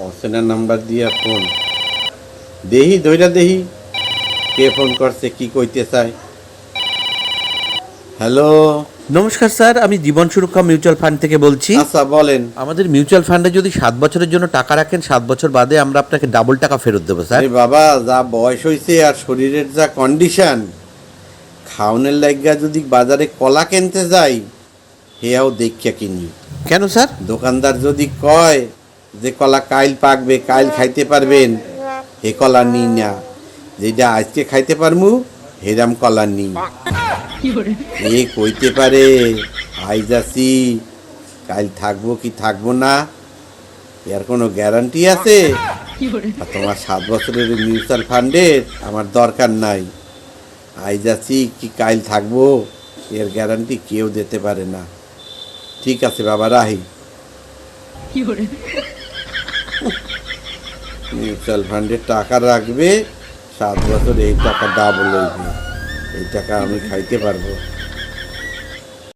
অচেনা নাম্বার দিয়া ফোন দেহি ধইরা দেহি কে ফোন করছে, কি কইতে চায়। হ্যালো। নমস্কার স্যার, আমি জীবন সুরক্ষা মিউচুয়াল ফান্ড থেকে বলছি। আচ্ছা বলেন। আমাদের মিউচুয়াল ফান্ডে যদি 7 বছরের জন্য টাকা রাখেন, 7 বছর বাদে আমরা আপনাকে ডাবল টাকা ফেরত দেবো স্যার। আরে বাবা, যা বয়স হয়েছে আর শরীরের যা কন্ডিশন, খাওনের লাইগা যদি বাজারে কলা কিনতে যাই, হেয়াও দেখিয়া কিনি। কেন স্যার? দোকানদার যদি কয় যে কলা কাইল পাকবে, কাইল খাইতে পারবেন, হে কলা নি না। যেটা আজকে খাইতে পারমু হেরাম কলা নি। এ কইতে পারে আইজ আছি, কাইল থাকবো কি থাকবো না, এর কোনো গ্যারান্টি আছে? আর তোমার 7 বছরের মিউচুয়াল ফান্ডের আমার দরকার নাই। আইজ আছি কি কাইল থাকবো, এর গ্যারান্টি কেউ দিতে পারে না। ঠিক আছে বাবা, রাহি। মিউচুয়াল ফান্ডে টাকা রাখবে, 7 বছর এই টাকা ডাবল হইবে, এই টাকা আমি খাইতে পারবো।